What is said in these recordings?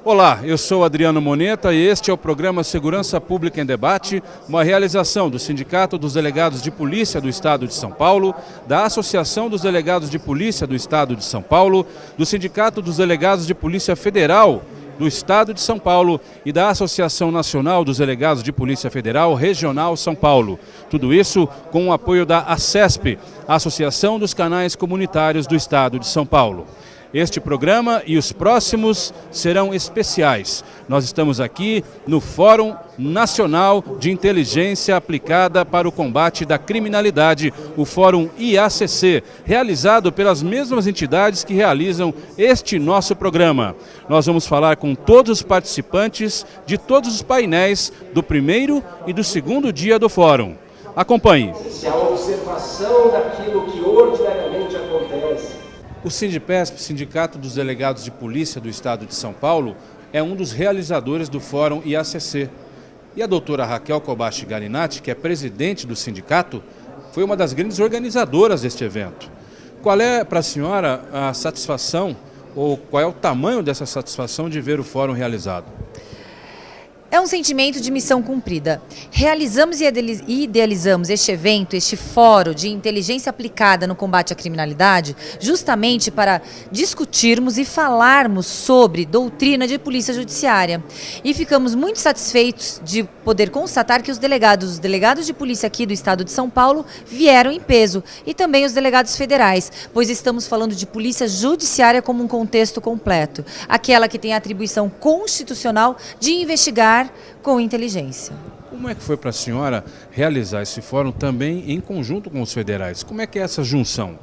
Olá, eu sou Adriano Moneta e este é o programa Segurança Pública em Debate, uma realização do Sindicato dos Delegados de Polícia do Estado de São Paulo, da Associação dos Delegados de Polícia do Estado de São Paulo, do Sindicato dos Delegados de Polícia Federal do Estado de São Paulo e da Associação Nacional dos Delegados de Polícia Federal Regional São Paulo. Tudo isso com o apoio da ACESP, Associação dos Canais Comunitários do Estado de São Paulo. Este programa e os próximos serão especiais. Nós estamos aqui no Fórum Nacional de Inteligência Aplicada para o Combate da Criminalidade, o Fórum IACC, realizado pelas mesmas entidades que realizam este nosso programa. Nós vamos falar com todos os participantes de todos os painéis do primeiro e do segundo dia do Fórum. Acompanhe. A observação daquilo que ordinariamente acontece. O Sindipesp, Sindicato dos Delegados de Polícia do Estado de São Paulo, é um dos realizadores do Fórum IACC. E a doutora Raquel Kobashi Galinatti, que é presidente do sindicato, foi uma das grandes organizadoras deste evento. Qual é para a senhora a satisfação, ou qual é o tamanho dessa satisfação de ver o Fórum realizado? É um sentimento de missão cumprida. Realizamos e idealizamos este evento, este fórum de inteligência aplicada no combate à criminalidade, justamente para discutirmos e falarmos sobre doutrina de polícia judiciária. E ficamos muito satisfeitos de poder constatar que os delegados de polícia aqui do estado de São Paulo vieram em peso, e também os delegados federais, pois estamos falando de polícia judiciária como um contexto completo, aquela que tem a atribuição constitucional de investigar com inteligência. Como é que foi para a senhora realizar esse fórum também em conjunto com os federais? Como é que é essa junção?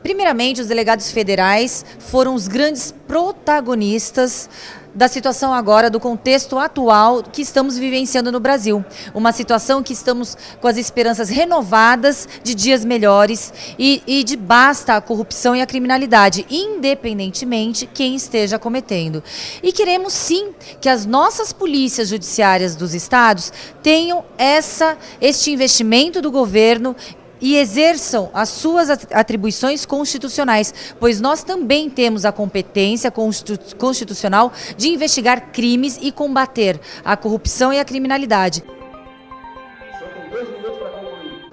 Primeiramente, os delegados federais foram os grandes protagonistas da situação agora, do contexto atual que estamos vivenciando no Brasil. Uma situação que estamos com as esperanças renovadas de dias melhores e de basta a corrupção e a criminalidade, independentemente quem esteja cometendo. E queremos sim que as nossas polícias judiciárias dos estados tenham este investimento do governo e exerçam as suas atribuições constitucionais, pois nós também temos a competência constitucional de investigar crimes e combater a corrupção e a criminalidade.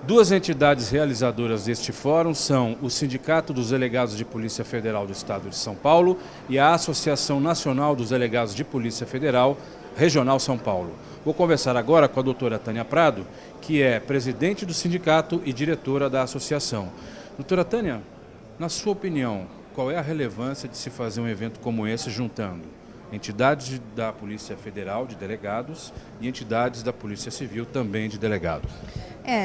Duas entidades realizadoras deste fórum são o Sindicato dos Delegados de Polícia Federal do Estado de São Paulo e a Associação Nacional dos Delegados de Polícia Federal Regional São Paulo. Vou conversar agora com a doutora Tânia Prado, que é presidente do sindicato e diretora da associação. Doutora Tânia, na sua opinião, qual é a relevância de se fazer um evento como esse juntando entidades da Polícia Federal, de delegados, e entidades da Polícia Civil, também de delegados?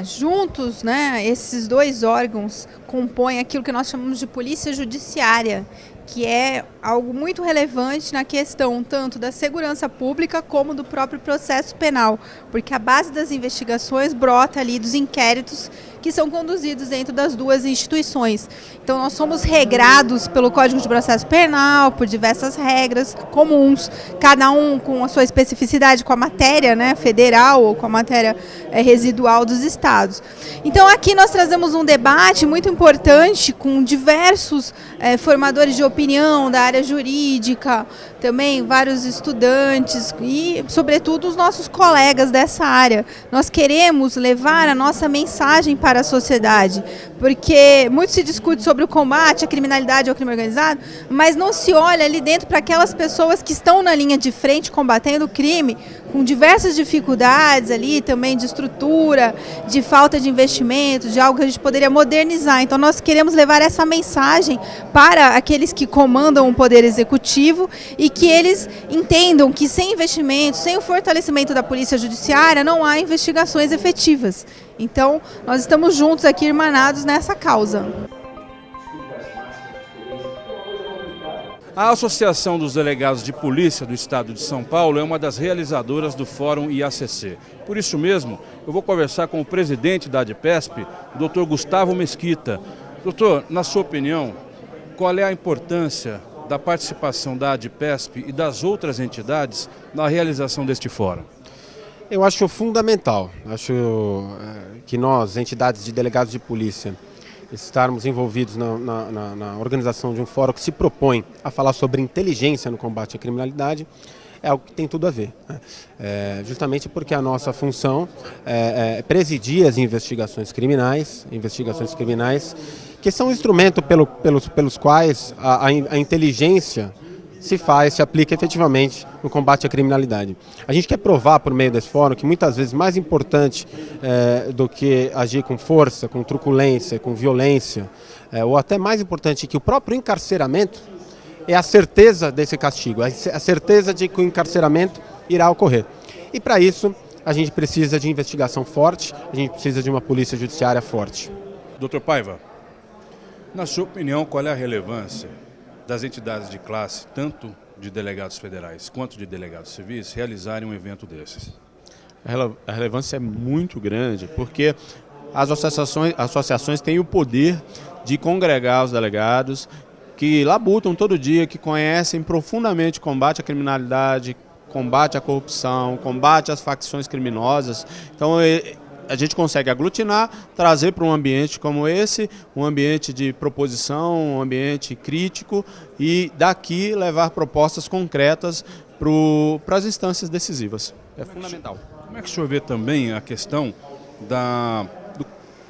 Juntos, esses dois órgãos compõem aquilo que nós chamamos de polícia judiciária, que é algo muito relevante na questão tanto da segurança pública como do próprio processo penal, porque a base das investigações brota ali dos inquéritos que são conduzidos dentro das duas instituições. Então nós somos regrados pelo Código de Processo Penal, por diversas regras comuns, cada um com a sua especificidade com a matéria federal ou com a matéria residual dos estados. Então aqui nós trazemos um debate muito importante com diversos formadores de opinião da área jurídica, também vários estudantes e, sobretudo, os nossos colegas dessa área. Nós queremos levar a nossa mensagem para a sociedade, porque muito se discute sobre o combate à criminalidade ao crime organizado, mas não se olha ali dentro para aquelas pessoas que estão na linha de frente combatendo o crime, com diversas dificuldades ali também de estrutura, de falta de investimento, de algo que a gente poderia modernizar. Então nós queremos levar essa mensagem para aqueles que comandam o poder executivo e que eles entendam que sem investimento, sem o fortalecimento da polícia judiciária, não há investigações efetivas. Então nós estamos juntos aqui, irmanados nessa causa. A Associação dos Delegados de Polícia do Estado de São Paulo é uma das realizadoras do Fórum IACC. Por isso mesmo, eu vou conversar com o presidente da ADPESP, o Dr. Gustavo Mesquita. Doutor, na sua opinião, qual é a importância da participação da ADPESP e das outras entidades na realização deste fórum? Eu acho fundamental. Acho que nós, entidades de delegados de polícia, estarmos envolvidos na organização de um fórum que se propõe a falar sobre inteligência no combate à criminalidade, é algo que tem tudo a ver, né? Justamente porque a nossa função é presidir as investigações criminais, que são um instrumento pelos quais a inteligência se aplica efetivamente no combate à criminalidade. A gente quer provar por meio desse fórum que muitas vezes mais importante do que agir com força, com truculência, com violência, ou até mais importante que o próprio encarceramento, é a certeza desse castigo, a certeza de que o encarceramento irá ocorrer. E para isso a gente precisa de investigação forte, a gente precisa de uma polícia judiciária forte. Dr. Paiva, na sua opinião, qual é a relevância das entidades de classe, tanto de delegados federais quanto de delegados civis, realizarem um evento desses? A relevância é muito grande, porque as associações têm o poder de congregar os delegados que labutam todo dia, que conhecem profundamente o combate à criminalidade, combate à corrupção, combate às facções criminosas. Então a gente consegue aglutinar, trazer para um ambiente como esse, um ambiente de proposição, um ambiente crítico, e daqui levar propostas concretas para as instâncias decisivas. É fundamental. Como é que o senhor vê também a questão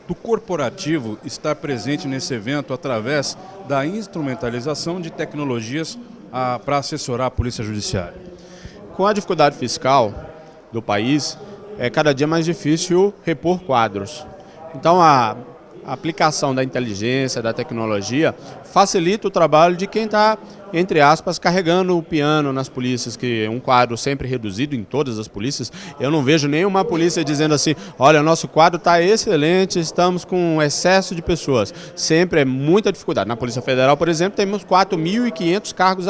do corporativo estar presente nesse evento através da instrumentalização de tecnologias para assessorar a Polícia Judiciária? Com a dificuldade fiscal do país, é cada dia mais difícil repor quadros. Então a aplicação da inteligência, da tecnologia, facilita o trabalho de quem está, entre aspas, carregando o piano nas polícias, que é um quadro sempre reduzido em todas as polícias. Eu não vejo nenhuma polícia dizendo assim, olha, nosso quadro está excelente, estamos com excesso de pessoas. Sempre é muita dificuldade. Na Polícia Federal, por exemplo, temos 4.500 cargos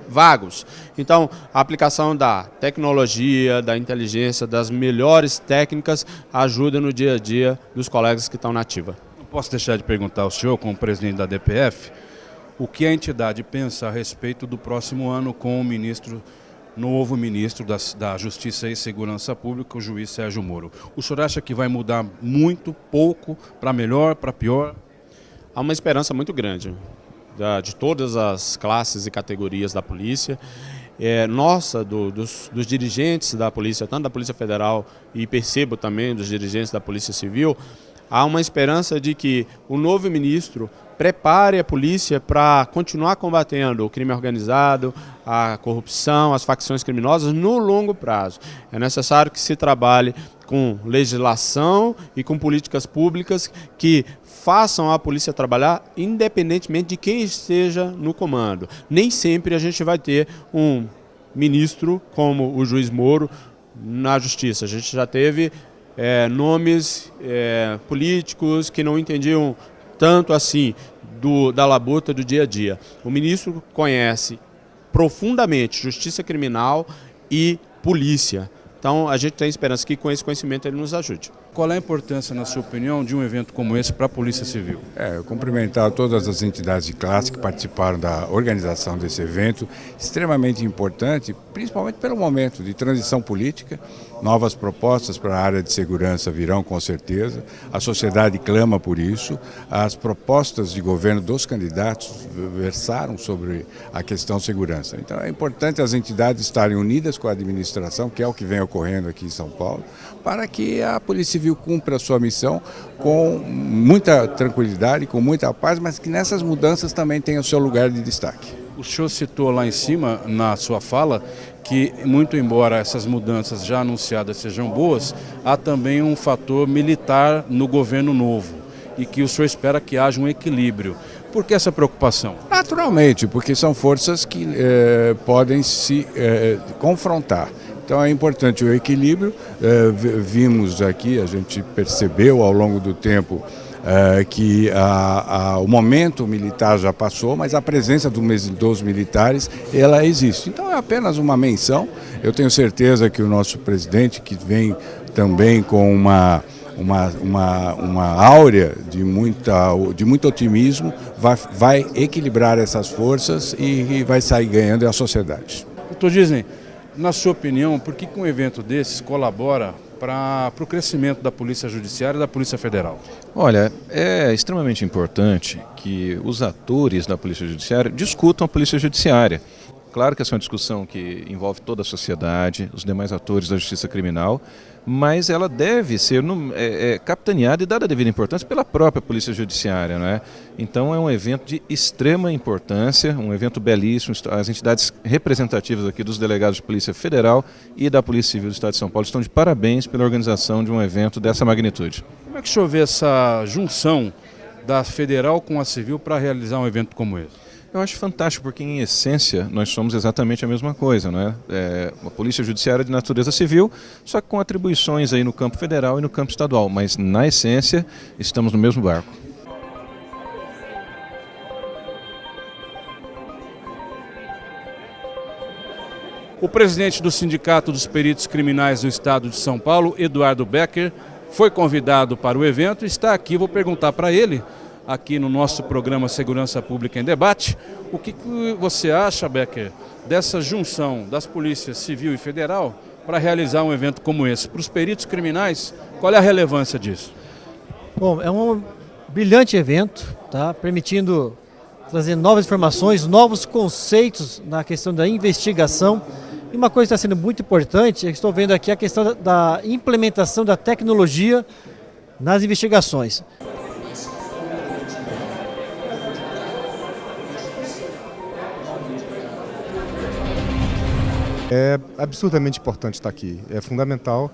vagos. Então, a aplicação da tecnologia, da inteligência, das melhores técnicas ajuda no dia a dia dos colegas que estão na ativa. Não posso deixar de perguntar ao senhor, como presidente da DPF, o que a entidade pensa a respeito do próximo ano com o novo ministro da Justiça e Segurança Pública, o juiz Sérgio Moro. O senhor acha que vai mudar muito, pouco, para melhor, para pior? Há uma esperança muito grande de todas as classes e categorias da polícia, dos dirigentes da polícia, tanto da Polícia Federal e percebo também dos dirigentes da Polícia Civil. Há uma esperança de que o novo ministro prepare a polícia para continuar combatendo o crime organizado, a corrupção, as facções criminosas no longo prazo. É necessário que se trabalhe com legislação e com políticas públicas que façam a polícia trabalhar independentemente de quem esteja no comando. Nem sempre a gente vai ter um ministro como o juiz Moro na Justiça. A gente já teve nomes políticos que não entendiam tanto assim da labuta do dia a dia. O ministro conhece profundamente justiça criminal e polícia. Então a gente tem esperança que com esse conhecimento ele nos ajude. Qual é a importância, na sua opinião, de um evento como esse para a Polícia Civil? Cumprimentar todas as entidades de classe que participaram da organização desse evento, extremamente importante, principalmente pelo momento de transição política. Novas propostas para a área de segurança virão com certeza, a sociedade clama por isso, as propostas de governo dos candidatos versaram sobre a questão segurança. Então é importante as entidades estarem unidas com a administração, que é o que vem ocorrendo aqui em São Paulo, para que a Polícia Civil cumpra a sua missão com muita tranquilidade, com muita paz, mas que nessas mudanças também tenha o seu lugar de destaque. O senhor citou lá em cima, na sua fala, que muito embora essas mudanças já anunciadas sejam boas, há também um fator militar no governo novo e que o senhor espera que haja um equilíbrio. Por que essa preocupação? Naturalmente, porque são forças que podem se confrontar. Então é importante o equilíbrio. Vimos aqui, a gente percebeu ao longo do tempo que o momento militar já passou, mas a presença dos militares, ela existe. Então é apenas uma menção. Eu tenho certeza que o nosso presidente, que vem também com uma áurea de muito otimismo, vai equilibrar essas forças e vai sair ganhando a sociedade. Doutor Disney, na sua opinião, por que um evento desses colabora para o crescimento da Polícia Judiciária e da Polícia Federal? Olha, é extremamente importante que os atores da Polícia Judiciária discutam a Polícia Judiciária. Claro que essa é uma discussão que envolve toda a sociedade, os demais atores da justiça criminal, mas ela deve ser capitaneada e dada a devida importância pela própria Polícia Judiciária, né? Então é um evento de extrema importância, um evento belíssimo. As entidades representativas aqui dos delegados de Polícia Federal e da Polícia Civil do Estado de São Paulo estão de parabéns pela organização de um evento dessa magnitude. Como é que o senhor vê essa junção da Federal com a Civil para realizar um evento como esse? Eu acho fantástico, porque em essência nós somos exatamente a mesma coisa, né? Uma polícia judiciária de natureza civil, só que com atribuições aí no campo federal e no campo estadual, mas na essência estamos no mesmo barco. O presidente do Sindicato dos Peritos Criminais do Estado de São Paulo, Eduardo Becker, foi convidado para o evento e está aqui. Vou perguntar para ele, aqui no nosso programa Segurança Pública em Debate, o que você acha, Becker, dessa junção das polícias civil e federal para realizar um evento como esse? Para os peritos criminais, qual é a relevância disso? Bom, é um brilhante evento, tá? Permitindo trazer novas informações, novos conceitos na questão da investigação. E uma coisa que está sendo muito importante, é que estou vendo aqui a questão da implementação da tecnologia nas investigações. É absurdamente importante estar aqui, é fundamental.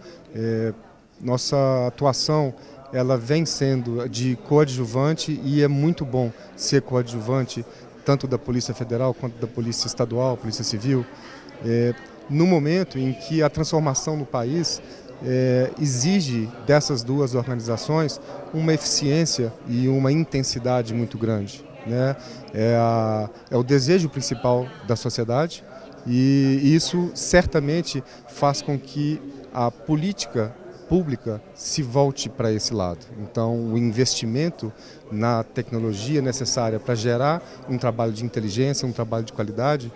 Nossa atuação ela vem sendo de coadjuvante e é muito bom ser coadjuvante tanto da Polícia Federal quanto da Polícia Estadual, Polícia Civil, no momento em que a transformação no país exige dessas duas organizações uma eficiência e uma intensidade muito grande, né? É o desejo principal da sociedade. E isso certamente faz com que a política pública se volte para esse lado. Então, o investimento na tecnologia necessária para gerar um trabalho de inteligência, um trabalho de qualidade,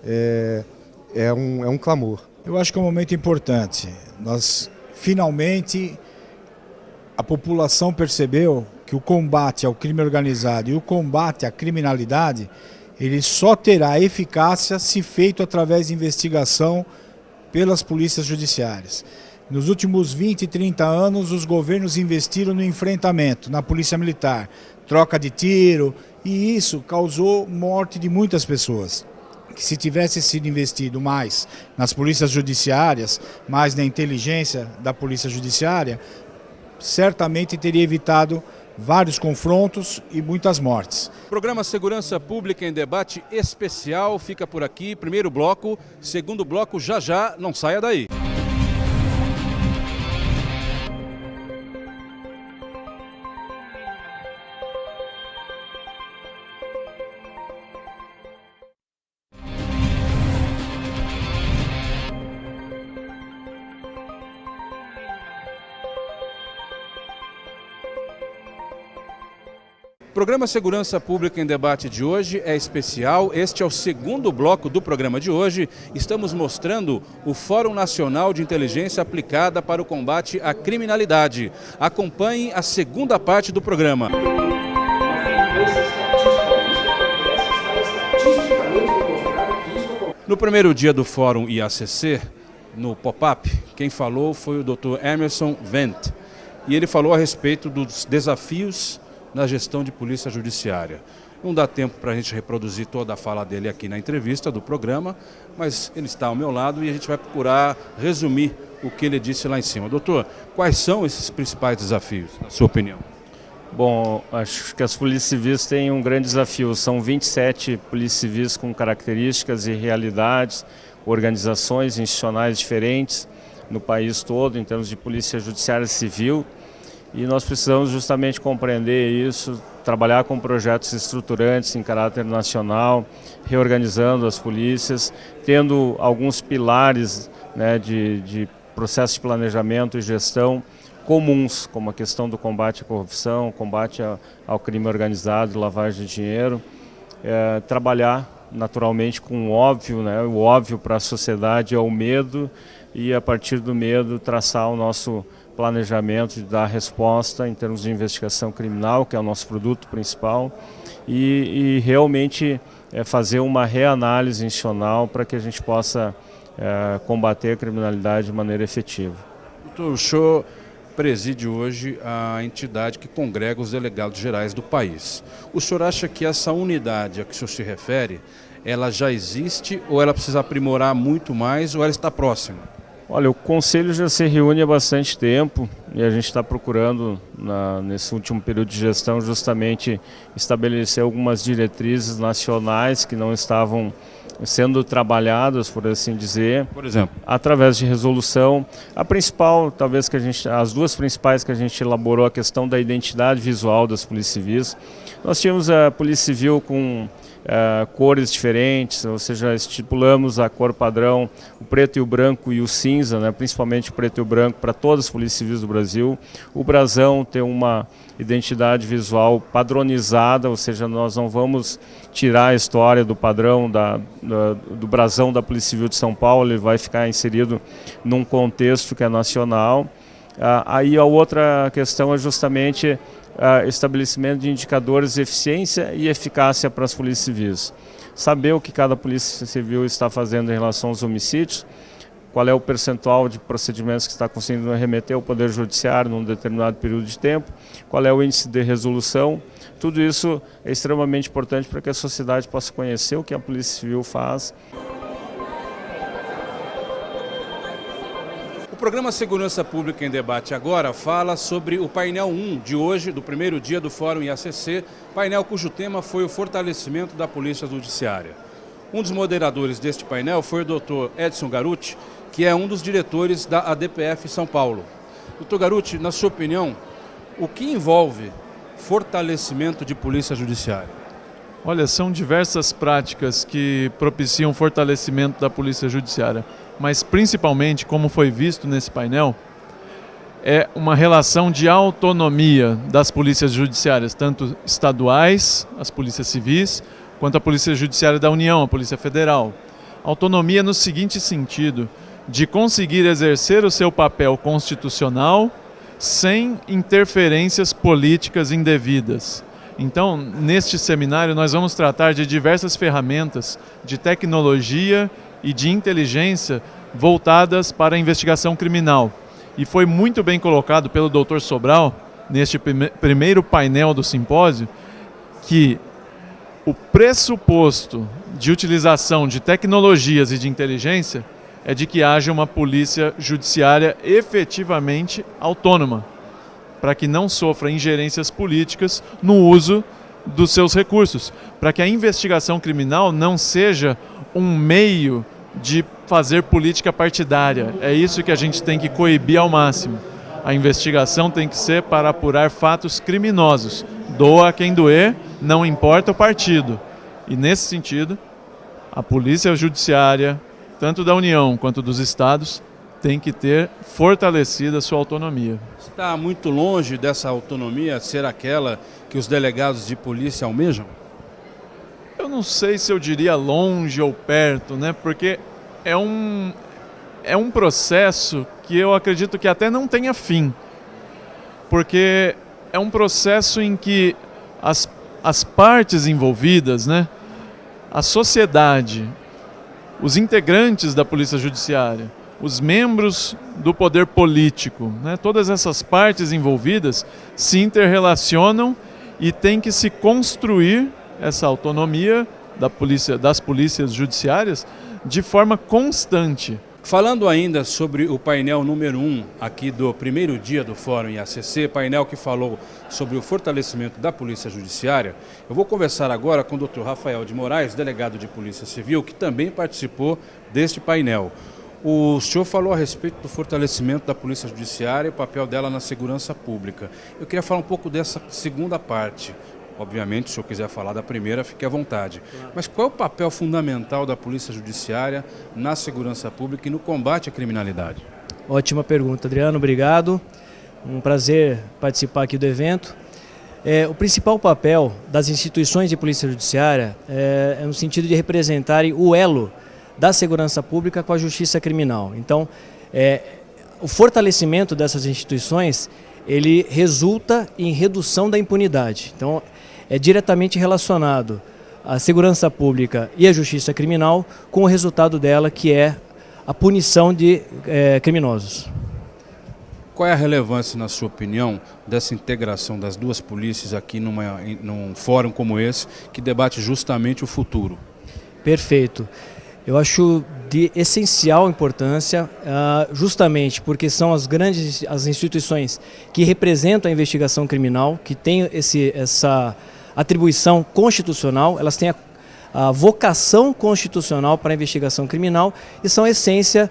é um clamor. Eu acho que é um momento importante. Finalmente, a população percebeu que o combate ao crime organizado e o combate à criminalidade ele só terá eficácia se feito através de investigação pelas polícias judiciárias. Nos últimos 20, 30 anos, os governos investiram no enfrentamento, na polícia militar, troca de tiro, e isso causou morte de muitas pessoas. Que se tivesse sido investido mais nas polícias judiciárias, mais na inteligência da polícia judiciária, certamente teria evitado vários confrontos e muitas mortes. Programa Segurança Pública em Debate especial fica por aqui. Primeiro bloco, segundo bloco já, não saia daí. O programa Segurança Pública em Debate de hoje é especial. Este é o segundo bloco do programa de hoje. Estamos mostrando o Fórum Nacional de Inteligência Aplicada para o Combate à Criminalidade. Acompanhe a segunda parte do programa. No primeiro dia do Fórum IACC, no pop-up, quem falou foi o Dr. Emerson Wendt. E ele falou a respeito dos desafios na gestão de polícia judiciária. Não dá tempo para a gente reproduzir toda a fala dele aqui na entrevista do programa, mas ele está ao meu lado e a gente vai procurar resumir o que ele disse lá em cima. Doutor, quais são esses principais desafios, na sua opinião? Bom, acho que as polícias civis têm um grande desafio. São 27 polícias civis com características e realidades, organizações institucionais diferentes no país todo, em termos de polícia judiciária civil. E nós precisamos justamente compreender isso, trabalhar com projetos estruturantes em caráter nacional, reorganizando as polícias, tendo alguns pilares, né, de processo de planejamento e gestão comuns, como a questão do combate à corrupção, combate ao crime organizado, lavagem de dinheiro, trabalhar naturalmente com o óbvio, né? O óbvio para a sociedade é o medo e, a partir do medo, traçar o nosso planejamento de dar resposta em termos de investigação criminal, que é o nosso produto principal, e realmente fazer uma reanálise institucional para que a gente possa combater a criminalidade de maneira efetiva. Doutor, o senhor preside hoje a entidade que congrega os delegados gerais do país. O senhor acha que essa unidade a que o senhor se refere, ela já existe ou ela precisa aprimorar muito mais ou ela está próxima? Olha, o Conselho já se reúne há bastante tempo e a gente está procurando, nesse último período de gestão, justamente estabelecer algumas diretrizes nacionais que não estavam sendo trabalhadas, por assim dizer. Por exemplo? Através de resolução. A principal, talvez as duas principais que a gente elaborou, a questão da identidade visual das polícias civis. Nós tínhamos a Polícia Civil com cores diferentes, ou seja, estipulamos a cor padrão, o preto e o branco e o cinza, né, principalmente o preto e o branco para todas as polícias civis do Brasil. O brasão tem uma identidade visual padronizada, ou seja, nós não vamos tirar a história do padrão do brasão da Polícia Civil de São Paulo, ele vai ficar inserido num contexto que é nacional. Aí a outra questão é justamente estabelecimento de indicadores de eficiência e eficácia para as polícias civis. Saber o que cada polícia civil está fazendo em relação aos homicídios, qual é o percentual de procedimentos que está conseguindo remeter ao Poder Judiciário num determinado período de tempo, qual é o índice de resolução. Tudo isso é extremamente importante para que a sociedade possa conhecer o que a Polícia Civil faz. O programa Segurança Pública em Debate agora fala sobre o painel 1 de hoje, do primeiro dia do Fórum IACC, painel cujo tema foi o fortalecimento da Polícia Judiciária. Um dos moderadores deste painel foi o Dr. Edson Garuti, que é um dos diretores da ADPF São Paulo. Dr. Garuti, na sua opinião, o que envolve fortalecimento de Polícia Judiciária? Olha, são diversas práticas que propiciam fortalecimento da Polícia Judiciária, mas principalmente, como foi visto nesse painel, é uma relação de autonomia das polícias judiciárias, tanto estaduais, as polícias civis, quanto a Polícia Judiciária da União, a Polícia Federal. Autonomia no seguinte sentido, de conseguir exercer o seu papel constitucional sem interferências políticas indevidas. Então, neste seminário, nós vamos tratar de diversas ferramentas de tecnologia e de inteligência voltadas para a investigação criminal. E foi muito bem colocado pelo Dr. Sobral, neste primeiro painel do simpósio, que o pressuposto de utilização de tecnologias e de inteligência é de que haja uma polícia judiciária efetivamente autônoma, para que não sofra ingerências políticas no uso dos seus recursos, para que a investigação criminal não seja um meio de fazer política partidária. É isso que a gente tem que coibir ao máximo. A investigação tem que ser para apurar fatos criminosos. Doa quem doer, não importa o partido. E nesse sentido, a Polícia Judiciária, tanto da União quanto dos estados, tem que ter fortalecida a sua autonomia. Está muito longe dessa autonomia ser aquela que os delegados de polícia almejam? Eu não sei se eu diria longe ou perto, né? Porque é um processo que eu acredito que até não tenha fim. Porque é um processo em que as partes envolvidas, né? A sociedade, os integrantes da Polícia Judiciária, os membros do poder político, né? Todas essas partes envolvidas se interrelacionam e tem que se construir essa autonomia das polícias judiciárias de forma constante. Falando ainda sobre o painel número 1 aqui do primeiro dia do Fórum IACC, painel que falou sobre o fortalecimento da Polícia Judiciária, eu vou conversar agora com o Dr. Rafael de Moraes, delegado de Polícia Civil, que também participou deste painel. O senhor falou a respeito do fortalecimento da Polícia Judiciária e o papel dela na segurança pública. Eu queria falar um pouco dessa segunda parte. Obviamente, se o senhor quiser falar da primeira, fique à vontade. Mas qual é o papel fundamental da Polícia Judiciária na segurança pública e no combate à criminalidade? Ótima pergunta, Adriano. Obrigado. Um prazer participar aqui do evento. O principal papel das instituições de Polícia Judiciária é no sentido de representarem o elo da segurança pública com a justiça criminal. Então, O fortalecimento dessas instituições, ele resulta em redução da impunidade. Então, é diretamente relacionado à segurança pública e à justiça criminal com o resultado dela, que é a punição de criminosos. Qual é a relevância, na sua opinião, dessa integração das duas polícias aqui num fórum como esse, que debate justamente o futuro? Perfeito. Eu acho de essencial importância, justamente porque são as instituições que representam a investigação criminal, que têm essa atribuição constitucional, elas têm a vocação constitucional para a investigação criminal e são a essência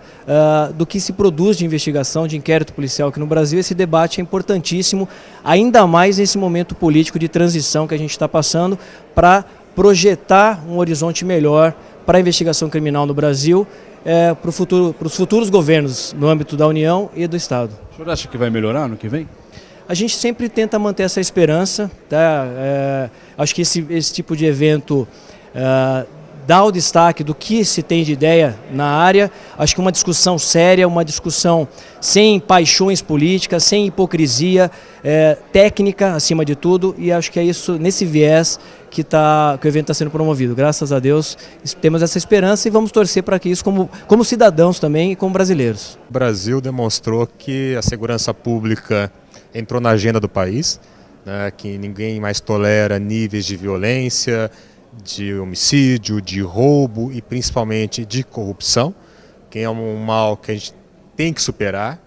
do que se produz de investigação, de inquérito policial aqui no Brasil. Esse debate é importantíssimo, ainda mais nesse momento político de transição que a gente está passando, para projetar um horizonte melhor para a investigação criminal no Brasil, para os futuros governos no âmbito da União e do Estado. O senhor acha que vai melhorar no que vem? A gente sempre tenta manter essa esperança, tá? Acho que esse tipo de evento dá o destaque do que se tem de ideia na área. Acho que uma discussão séria, uma discussão sem paixões políticas, sem hipocrisia, técnica acima de tudo, e acho que é isso, nesse viés, que o evento está sendo promovido. Graças a Deus temos essa esperança e vamos torcer para que isso, como cidadãos também e como brasileiros. O Brasil demonstrou que a segurança pública entrou na agenda do país, né, que ninguém mais tolera níveis de violência, de homicídio, de roubo e principalmente de corrupção, que é um mal que a gente tem que superar.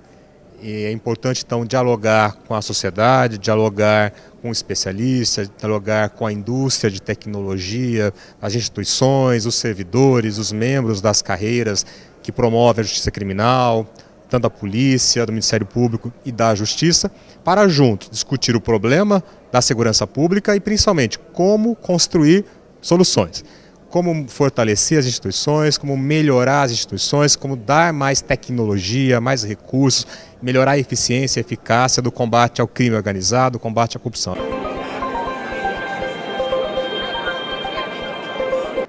E é importante então dialogar com a sociedade, dialogar com especialistas, dialogar com a indústria de tecnologia, as instituições, os servidores, os membros das carreiras que promovem a justiça criminal, tanto da polícia, do Ministério Público e da Justiça, para juntos discutir o problema da segurança pública e principalmente como construir soluções. Como fortalecer as instituições, como melhorar as instituições, como dar mais tecnologia, mais recursos, melhorar a eficiência e eficácia do combate ao crime organizado, combate à corrupção.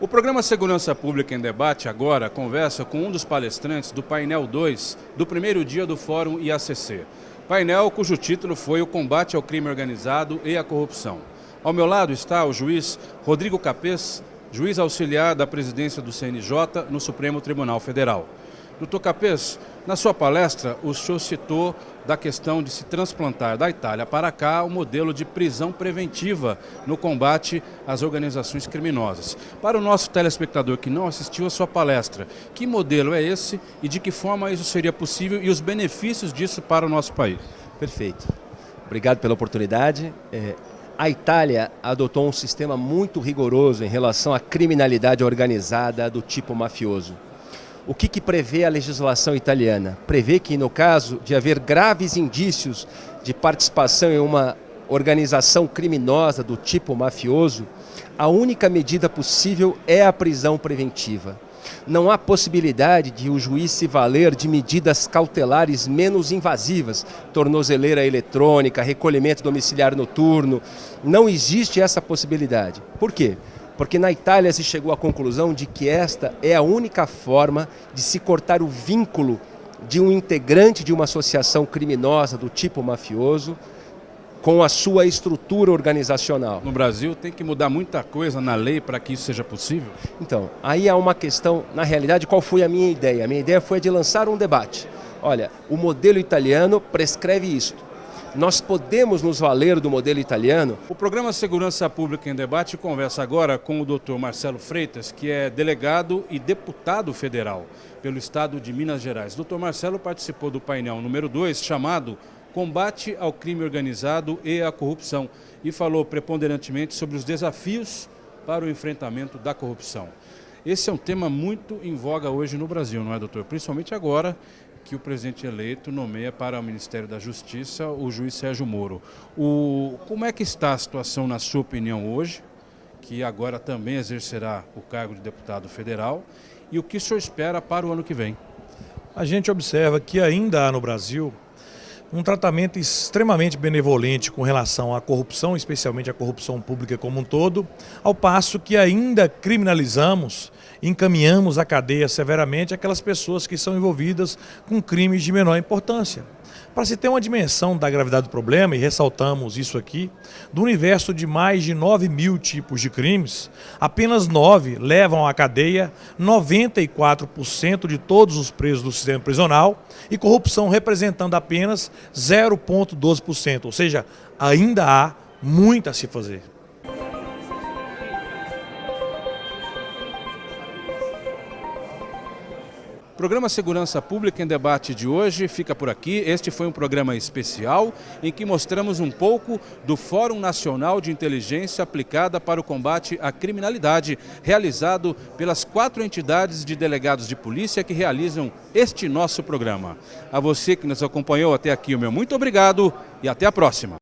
O programa Segurança Pública em Debate agora conversa com um dos palestrantes do painel 2 do primeiro dia do Fórum IACC. Painel cujo título foi o combate ao crime organizado e à corrupção. Ao meu lado está o juiz Rodrigo Capês, juiz auxiliar da presidência do CNJ no Supremo Tribunal Federal. Doutor Capês, na sua palestra, o senhor citou da questão de se transplantar da Itália para cá o modelo de prisão preventiva no combate às organizações criminosas. Para o nosso telespectador que não assistiu à sua palestra, que modelo é esse e de que forma isso seria possível e os benefícios disso para o nosso país? Perfeito. Obrigado pela oportunidade. A Itália adotou um sistema muito rigoroso em relação à criminalidade organizada do tipo mafioso. O que prevê a legislação italiana? Prevê que, no caso de haver graves indícios de participação em uma organização criminosa do tipo mafioso, a única medida possível é a prisão preventiva. Não há possibilidade de o juiz se valer de medidas cautelares menos invasivas, tornozeleira eletrônica, recolhimento domiciliar noturno. Não existe essa possibilidade. Por quê? Porque na Itália se chegou à conclusão de que esta é a única forma de se cortar o vínculo de um integrante de uma associação criminosa do tipo mafioso com a sua estrutura organizacional. No Brasil tem que mudar muita coisa na lei para que isso seja possível? Então, aí há uma questão, na realidade, qual foi a minha ideia? A minha ideia foi de lançar um debate. Olha, o modelo italiano prescreve isto. Nós podemos nos valer do modelo italiano? O programa Segurança Pública em Debate conversa agora com o Dr. Marcelo Freitas, que é delegado e deputado federal pelo estado de Minas Gerais. Dr. Marcelo participou do painel número 2, chamado Combate ao Crime Organizado e à Corrupção, e falou preponderantemente sobre os desafios para o enfrentamento da corrupção. Esse é um tema muito em voga hoje no Brasil, não é, doutor? Principalmente agora que o presidente eleito nomeia para o Ministério da Justiça o juiz Sérgio Moro. Como é que está a situação, na sua opinião, hoje, que agora também exercerá o cargo de deputado federal, e o que o senhor espera para o ano que vem? A gente observa que ainda há no Brasil um tratamento extremamente benevolente com relação à corrupção, especialmente a corrupção pública como um todo, ao passo que ainda criminalizamos encaminhamos à cadeia severamente aquelas pessoas que são envolvidas com crimes de menor importância. Para se ter uma dimensão da gravidade do problema, e ressaltamos isso aqui, do universo de mais de 9.000 tipos de crimes, apenas 9 levam à cadeia 94% de todos os presos do sistema prisional e corrupção representando apenas 0,12%, ou seja, ainda há muito a se fazer. O programa Segurança Pública em Debate de hoje fica por aqui. Este foi um programa especial em que mostramos um pouco do Fórum Nacional de Inteligência Aplicada para o Combate à Criminalidade, realizado pelas 4 entidades de delegados de polícia que realizam este nosso programa. A você que nos acompanhou até aqui, o meu muito obrigado e até a próxima.